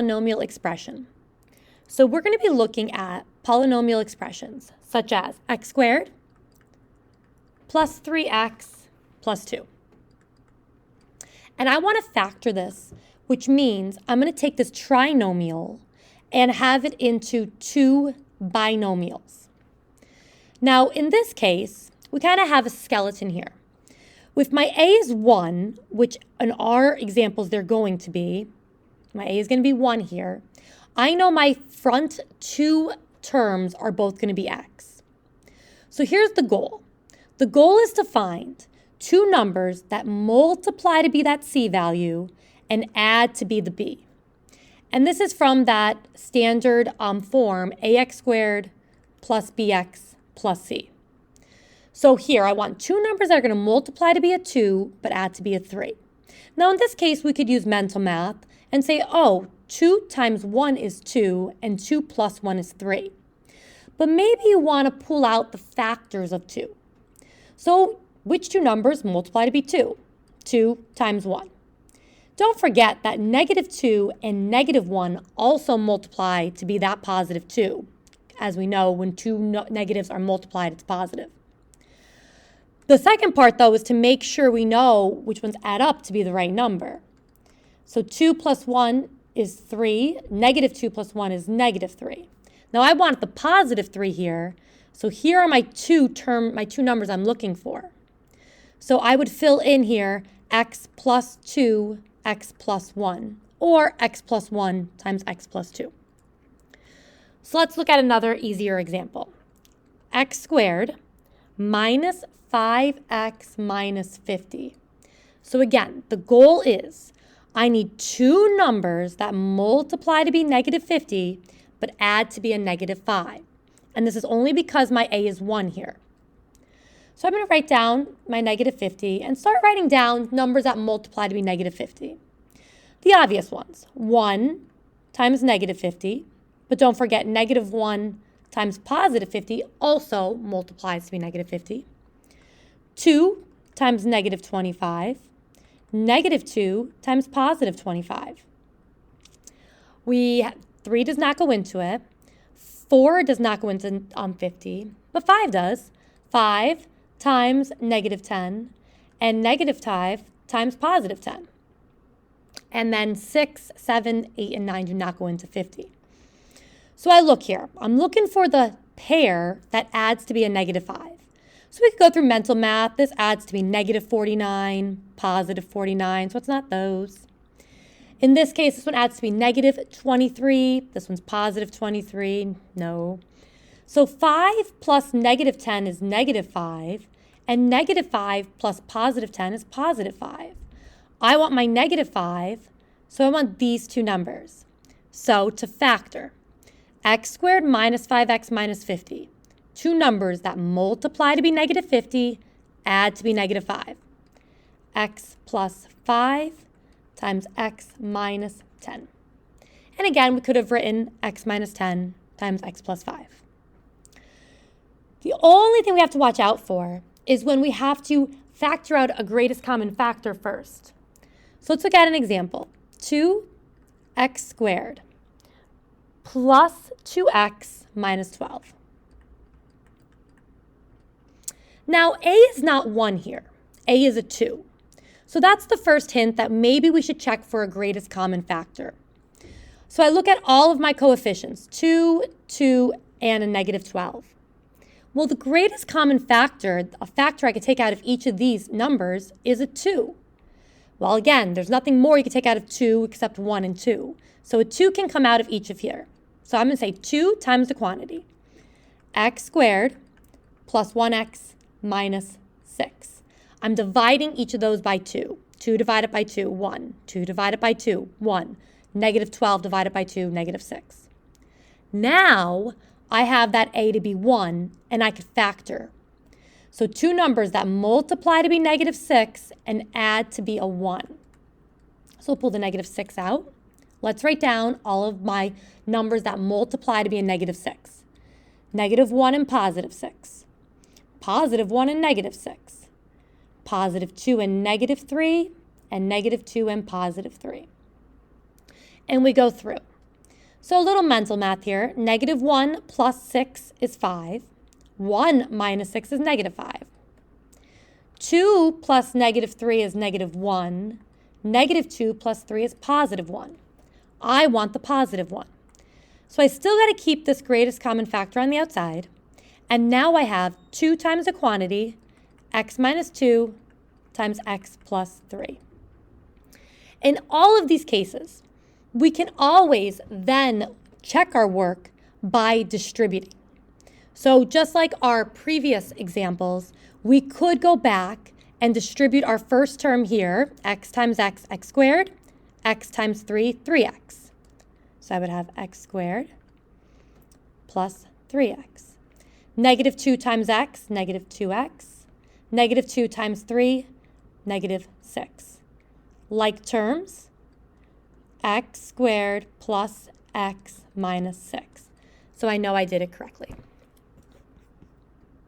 polynomial expression. So we're going to be looking at polynomial expressions such as x squared plus 3x plus 2. And I want to factor this, which means I'm going to take this trinomial and have it into two binomials. Now, in this case, we kind of have a skeleton here. If my a is 1, which in our examples they're going to be, my a is going to be 1 here, I know my front two terms are both going to be x. So here's the goal. The goal is to find two numbers that multiply to be that c value and add to be the b. And this is from that standard form, ax squared plus bx plus c. So here I want two numbers that are going to multiply to be a 2 but add to be a 3. Now in this case we could use mental math and say, oh, 2 times 1 is 2 and 2 plus 1 is 3. But maybe you want to pull out the factors of 2. So which two numbers multiply to be 2? 2 times 1. Don't forget that -2 and -1 also multiply to be that positive 2. As we know, when two negatives are multiplied, it's positive. The second part, though, is to make sure we know which ones add up to be the right number. So 2 plus 1 is 3. -2 plus 1 is -3. Now I want the positive 3 here. So here are my two numbers I'm looking for. So I would fill in here x plus 2, x plus 1, or x plus 1 times x plus 2. So let's look at another easier example. X squared minus 5x minus 50. So again, the goal is I need two numbers that multiply to be -50 but add to be a -5. And this is only because my a is 1 here. So I'm going to write down my -50 and start writing down numbers that multiply to be -50. The obvious ones, 1 times -50, but don't forget -1 times +50 also multiplies to be -50. 2 times -25, -2 times +25. 3 does not go into it. 4 does not go into 50, but 5 does. 5 times -10 and -5 times +10. And then 6, 7, 8, and 9 do not go into 50. So I look here. I'm looking for the pair that adds to be a -5. So we could go through mental math. This adds to be -49, +49, so it's not those. In this case, this one adds to be -23. This one's +23. No. So 5 plus -10 is -5, and -5 plus +10 is +5. I want my -5, so I want these two numbers. So to factor, x squared minus 5x minus 50. Two numbers that multiply to be -50, add to be -5. X plus 5 times x minus 10. And again, we could have written x minus 10 times x plus 5. The only thing we have to watch out for is when we have to factor out a greatest common factor first. So let's look at an example. 2x squared plus 2x minus 12. Now, a is not 1 here. A is a 2. So that's the first hint that maybe we should check for a greatest common factor. So I look at all of my coefficients, 2, 2, and a -12. Well, the greatest common factor, a factor I could take out of each of these numbers, is a 2. Well, again, there's nothing more you can take out of 2 except 1 and 2. So a 2 can come out of each of here. So I'm going to say 2 times the quantity, x squared plus 1x minus 6. I'm dividing each of those by 2. 2 divided by 2, 1. 2 divided by 2, 1. -12 divided by 2, -6. Now, I have that a to be 1, and I could factor. So two numbers that multiply to be -6 and add to be a 1. So we'll pull the -6 out. Let's write down all of my numbers that multiply to be a -6. -1 and +6. +1 and -6. +2 and -3, and -2 and +3. And we go through. So a little mental math here. Negative 1 plus 6 is 5. 1 minus 6 is negative 5. 2 plus negative 3 is negative 1. Negative 2 plus 3 is positive 1. I want the positive 1. So I still got to keep this greatest common factor on the outside. And now I have 2 times a quantity, x minus 2 times x plus 3. In all of these cases, we can always then check our work by distributing. So just like our previous examples, we could go back and distribute our first term here, x times x, x squared, x times 3, 3x. So I would have x squared plus 3x. Negative 2 times x, negative 2x. Negative 2 times 3, negative 6. Like terms, x squared plus x minus 6. So I know I did it correctly.